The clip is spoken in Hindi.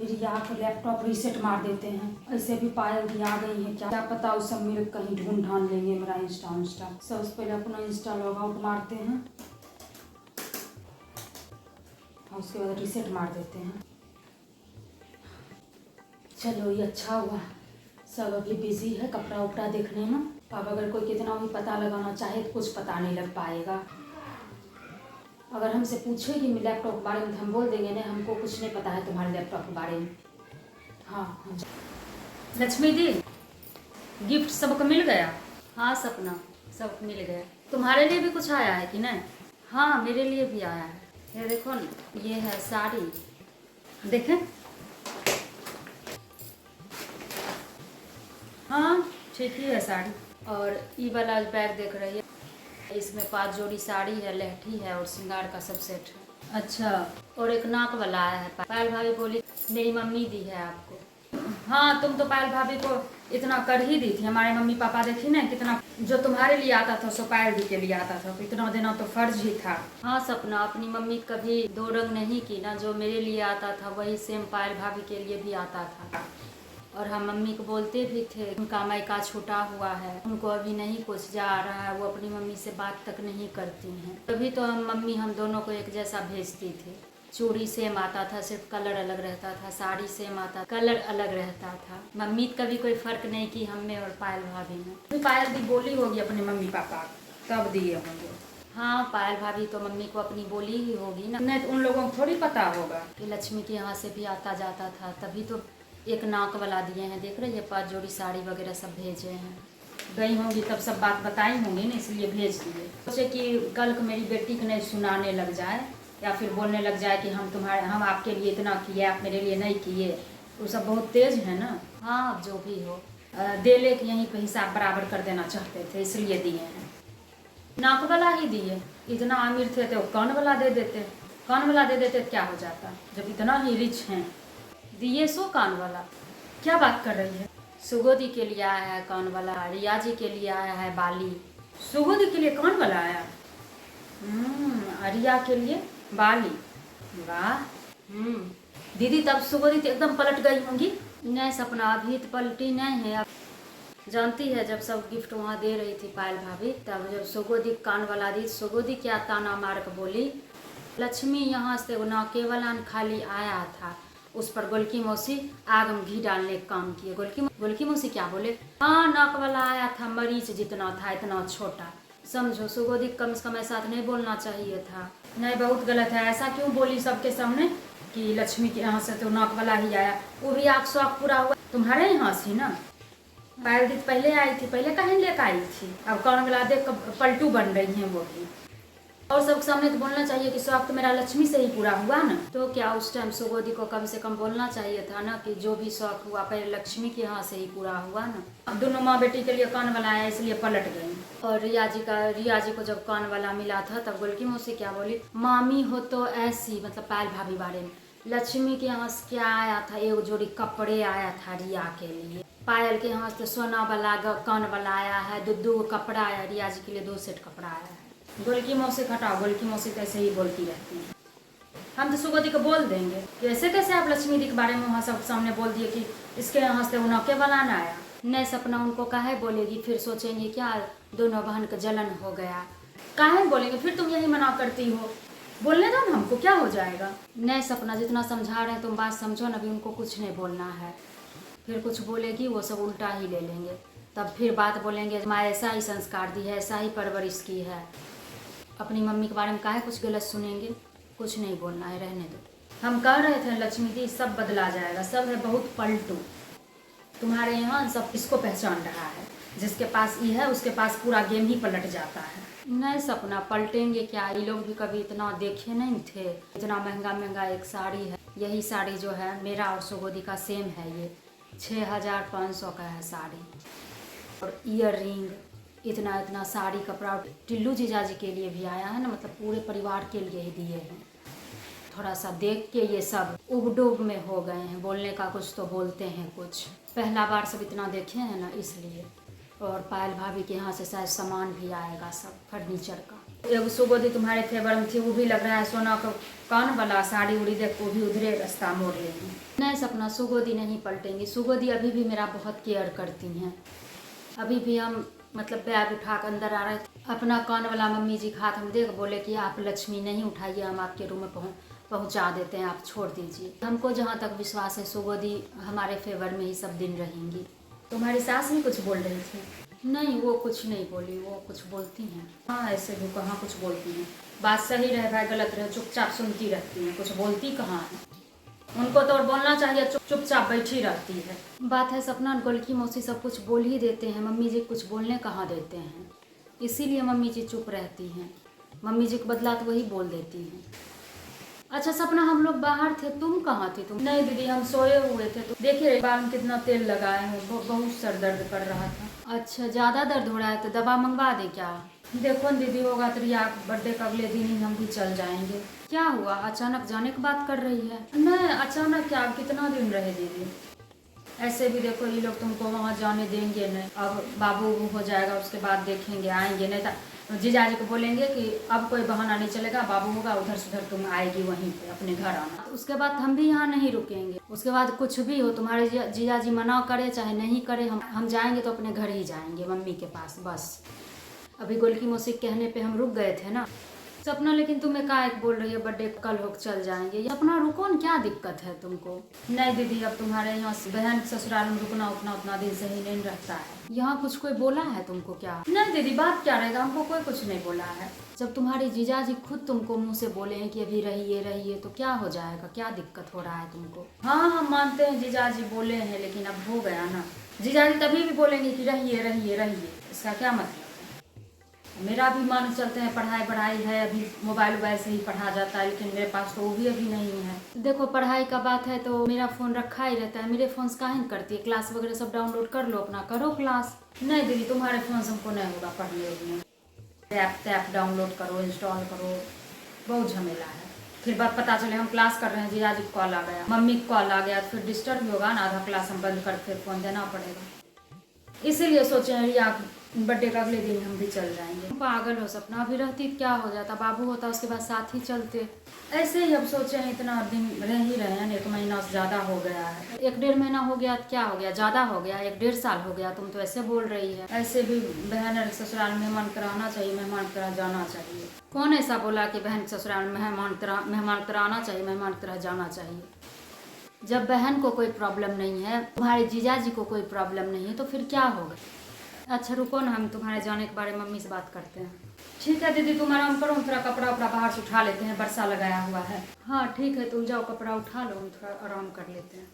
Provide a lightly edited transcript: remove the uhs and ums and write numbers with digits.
रिया को लैपटॉप रीसेट मार देते हैं। ऐसे भी पायल भी आ गई है, क्या पता वो सब मिल कहीं ढूंढ ढांड लेंगे मेरा इंस्टा। सबसे पहले अपना इंस्टा लॉग आउट मारते हैं और उसके बाद रीसेट मार देते हैं। चलो ये अच्छा हुआ, सब अभी बिजी है कपड़ा उपड़ा देखने में। अब अगर कोई कितना भी पता लगाना चाहे तो कुछ पता नहीं लग पाएगा। अगर हमसे पूछेगी मैं लैपटॉप के बारे में तो हम बोल देंगे नहीं, हमको कुछ नहीं पता है तुम्हारे लैपटॉप के बारे में। हाँ लक्ष्मी दी, गिफ्ट सबको मिल गया? हाँ सपना, सबको मिल गया। तुम्हारे लिए भी कुछ आया है कि नहीं? हाँ मेरे लिए भी आया है। ये देखो न, ये है साड़ी, देखें। हाँ ठीक ही है साड़ी। और ये वाला बैग देख रही है, इसमें 5 जोड़ी साड़ी है, लहठी है और श्रृंगार का सब सेट है। अच्छा, और एक नाक वाला आया है। पायल भाभी बोली मेरी मम्मी दी है आपको। हाँ तुम तो पायल भाभी को इतना कर ही दी थी। हमारे मम्मी पापा देखी ना कितना, जो तुम्हारे लिए आता था सो पायल दी के लिए आता था, तो इतना देना तो फर्ज ही था। हाँ सपना, अपनी मम्मी कभी दो रंग नहीं की ना, जो मेरे लिए आता था वही सेम पायल भाभी के लिए भी आता था। और हम मम्मी को बोलते भी थे उनका मायका छूटा हुआ है, उनको अभी नहीं कुछ जा रहा है, वो अपनी मम्मी से बात तक नहीं करती हैं। तभी तो हम दोनों को एक जैसा भेजती थी। चूड़ी सेम आता था, सिर्फ कलर अलग रहता था। साड़ी सेम आता, कलर अलग रहता था। मम्मी कभी कोई फर्क नहीं की हम में और पायल भाभी में। पायल दी बोली होगी अपने मम्मी पापा तब दिए होंगे। हाँ पायल भाभी तो मम्मी को अपनी बोली ही होगी ना, नहीं तो उन लोगों को थोड़ी पता होगा कि लक्ष्मी के यहाँ से भी आता जाता था। तभी तो एक नाक वाला दिए हैं, देख रहे हैं 5 जोड़ी साड़ी वगैरह सब भेजे हैं। गई होंगी तब सब बात बताई होंगी ना, इसलिए भेज दिए। सोचे कि कल को मेरी बेटी को नहीं सुनाने लग जाए या फिर बोलने लग जाए कि हम आपके लिए इतना किए आप मेरे लिए नहीं किए। वो सब बहुत तेज है ना। हाँ जो भी हो, दे ले कि यहीं पे हिसाब बराबर कर देना चाहते थे इसलिए दिए हैं। नाक वाला ही दिए, इतना अमीर थे तो कान वाला दे देते। कान वाला दे देते क्या हो जाता, जब इतना ही रिच हैं। दिए सो कान वाला, क्या बात कर रही है? सुगोदी के लिए आया है कान वाला, रिया जी के लिए आया है बाली। सुगोदी के लिए कान वाला आया, रिया के लिए बाली। वाह। दीदी तब सुगोदी तो एकदम पलट गई होंगी। नहीं सपना अभी तो पलटी नहीं है। अब जानती है जब सब गिफ्ट वहाँ दे रही थी पायल भाभी, तब जब सुगोदी कान वाला दी, सुगोदी क्या ताना मार के बोली लक्ष्मी यहाँ से ना केवल खाली आया था, उस पर गोलकी मौसी आग में घी डालने का काम किए। गोलकी मौसी क्या बोले, हाँ नाक वाला आया था, मरीच जितना था, इतना छोटा। समझो सुगोदी कम से कम ऐसा नहीं बोलना चाहिए था। नहीं बहुत गलत है, ऐसा क्यों बोली सबके सामने कि लक्ष्मी के यहाँ से तो नाक वाला ही आया। वो भी आग शौक पूरा हुआ तुम्हारे यहाँ से ना। पायल दी पहले आई थी, पहले कहीं लेकर आई थी, अब कान वाला देख पलटू बन रही हैं वो भी। और सबके सामने तो बोलना चाहिए कि शौक तो मेरा लक्ष्मी से ही पूरा हुआ ना। तो क्या उस टाइम सुगोदी को कम से कम बोलना चाहिए था ना कि जो भी शौक हुआ पहले लक्ष्मी के यहाँ से ही पूरा हुआ ना। अब दोनों माँ बेटी के लिए कान वाला आया इसलिए पलट गई। और रिया जी को जब कान वाला मिला था तब गोलकी मौसी क्या बोली, मामी हो तो ऐसी, मतलब पायल भाभी बारे में, लक्ष्मी के यहाँ से क्या आया था, एक जोड़ी कपड़े आया था रिया के लिए। पायल के यहाँ से सोना वाला कान वाला आया है, दो कपड़ा आया, रिया जी के लिए 2 सेट कपड़ा आया है। गोलकी मौसी हटाओ, गोलकी मौसी तो ऐसे ही बोलती रहती हैं। हम तो सुगोदी को बोल देंगे कि ऐसे कैसे आप लक्ष्मी दी के बारे में वहाँ सब सामने बोल दिए कि इसके यहाँ से वो नौके वाला ना आया। नहीं सपना उनको काहे बोलेगी, फिर सोचेंगे क्या दोनों बहन का जलन हो गया। काहे बोलेंगे, फिर तुम यही मना करती हो, बोलने दो ना हमको, क्या हो जाएगा। नहीं सपना जितना समझा रहे हैं तुम बात समझो ना, अभी उनको कुछ नहीं बोलना है। फिर कुछ बोलेगी वो सब उल्टा ही ले लेंगे, तब फिर बात बोलेंगे माँ ऐसा ही संस्कार दी है, ऐसा ही परवरिश की है। अपनी मम्मी के बारे में काहे कुछ गलत सुनेंगे, कुछ नहीं बोलना है, रहने दो। हम कह रहे थे लक्ष्मी दी सब बदला जाएगा, सब है बहुत पलटू तुम्हारे यहाँ, सब इसको पहचान रहा है, जिसके पास ये है उसके पास पूरा गेम ही पलट जाता है। नहीं सपना पलटेंगे क्या, ये लोग भी कभी इतना देखे नहीं थे। इतना महंगा महंगा एक साड़ी है, यही साड़ी जो है मेरा और सुगोदी का सेम है, ये 6500 का है साड़ी। और ईयर रिंग, इतना इतना साड़ी कपड़ा, टिल्लू जीजा जी के लिए भी आया है ना, मतलब पूरे परिवार के लिए ही दिए हैं। थोड़ा सा देख के ये सब उबडुब में हो गए हैं, बोलने का कुछ तो बोलते हैं कुछ, पहला बार सब इतना देखे हैं ना इसलिए। और पायल भाभी के यहाँ से शायद सामान भी आएगा सब फर्नीचर का। एक सुगोदी तुम्हारे फेवर में थी, वो भी लग रहा है सोना का कान वाला साड़ी उड़ी देख वो भी उधरे रास्ता मोड़ लेंगी। नहीं सपना, सुगोदी नहीं पलटेंगी। सुगोदी अभी भी मेरा बहुत केयर करती हैं। अभी भी हम मतलब बैग उठा कर अंदर आ रहे थे, अपना कान वाला मम्मी जी का हाथ हम देख बोले कि आप लक्ष्मी नहीं उठाइए, हम आपके रूम में पहुंचा देते हैं, आप छोड़ दीजिए। हमको जहाँ तक विश्वास है सुगोदी हमारे फेवर में ही सब दिन रहेंगी। तुम्हारी सास भी कुछ बोल रही थी? नहीं, वो कुछ नहीं बोली, वो कुछ बोलती हैं। हाँ, ऐसे भी कहाँ कुछ बोलती हैं। बात सही रहे भाई गलत रहे चुपचाप सुनती रहती हैं, कुछ बोलती कहाँ है। उनको तो और बोलना चाहिए, चुपचाप बैठी रहती है। बात है सपना, गोलकी मौसी सब कुछ बोल ही देते हैं, मम्मी जी कुछ बोलने कहाँ देते हैं, इसीलिए मम्मी जी चुप रहती हैं। मम्मी जी को बदला तो वही बोल देती हैं। अच्छा सपना, हम लोग बाहर थे, तुम कहाँ थी? तुम? नहीं दीदी, हम सोए हुए थे। तो देखिए बाल में कितना तेल लगाए हैं, बहुत सर दर्द कर रहा था। अच्छा, ज़्यादा दर्द हो रहा है तो दवा मंगवा दे क्या? देखो दीदी, होगा तो रिया बर्थडे का अगले दिन ही हम भी चल जाएंगे। क्या हुआ, अचानक जाने की बात कर रही है? नहीं अचानक क्या, कितना दिन रहे दीदी? ऐसे भी देखो ये लोग तुमको वहाँ जाने देंगे नहीं, अब बाबू हो जाएगा उसके बाद देखेंगे, आएंगे। नहीं तो जीजा जी को बोलेंगे कि अब कोई बहाना नहीं चलेगा, बाबू होगा उधर से उधर तुम आएगी वहीं पे अपने घर आना। उसके बाद हम भी यहाँ नहीं रुकेंगे। उसके बाद कुछ भी हो, तुम्हारे जीजा जी मना करे चाहे नहीं करे, हम जाएंगे तो अपने घर ही जाएंगे, मम्मी के पास बस। अभी गोलकी मौसी कहने पे हम रुक गए थे ना। सपना, लेकिन तुम्हें काहे बोल रही है बर्थडे कल हो चल जाएंगे? अपना रुको न, क्या दिक्कत है तुमको? नहीं दीदी, अब तुम्हारे यहाँ बहन ससुराल में रुकना उतना दिन सही नहीं रहता है। यहाँ कुछ कोई बोला है तुमको क्या? नहीं दीदी, बात क्या रहेगा, हमको कोई कुछ नहीं बोला है। जब तुम्हारे जीजा जी खुद तुमको मुँह से बोले हैं कि अभी रहिए तो क्या हो जाएगा, क्या दिक्कत हो रहा है तुमको? हाँ, हम मानते हैं जीजा जी बोले हैं, लेकिन अब हो गया ना। जीजा जी तभी भी बोलेंगे कि रहिए, इसका क्या मतलब? मेरा भी मान चलते हैं, पढ़ाई है, अभी मोबाइल से ही पढ़ा जाता है, लेकिन मेरे पास तो वो भी अभी नहीं है। देखो पढ़ाई का बात है तो मेरा फ़ोन रखा ही रहता है, मेरे फ़ोन से काहे नहीं करती है? क्लास वगैरह सब डाउनलोड कर लो, अपना करो क्लास। नहीं दीदी, तुम्हारे फ़ोन से हमको नहीं होगा पढ़ने में। ऐप डाउनलोड करो, इंस्टॉल करो, बहुत झमेला है। फिर बात पता चले हम क्लास कर रहे हैं, जीजा जी को कॉल आ गया, मम्मी को कॉल आ गया, फिर डिस्टर्ब भी होगा ना, आधा क्लास हम बंद कर फिर फ़ोन देना पड़ेगा। इसीलिए सोचे रिया बर्थडे का अगले दिन हम भी चल जाएंगे। पागल हो सपना, अभी रहती क्या हो जाता, बाबू होता उसके बाद साथ ही चलते। ऐसे ही अब सोचे हैं, इतना दिन रह ही रहे हैं, 1 महीना से ज़्यादा हो गया है। 1-1.5 महीना हो गया, क्या हो गया, ज़्यादा हो गया, 1-1.5 साल हो गया। तुम तो ऐसे बोल रही है। ऐसे भी बहन ससुराल मेहमान कराना चाहिए, मेहमान करा जाना चाहिए। कौन ऐसा बोला कि बहन ससुराल मेहमान कराना चाहिए, मेहमान तरह जाना चाहिए? जब बहन को कोई प्रॉब्लम नहीं है, तुम्हारे जीजा जी को कोई प्रॉब्लम नहीं है, तो फिर क्या होगा? अच्छा रुको ना, हम तुम्हारे जाने के बारे में मम्मी से बात करते हैं। ठीक है दीदी, तुम आराम करो, हम थोड़ा कपड़ा उपड़ा बाहर से उठा लेते हैं, बरसा लगाया हुआ है। हाँ ठीक है, तुम जाओ कपड़ा उठा लो, हम थोड़ा आराम कर लेते हैं।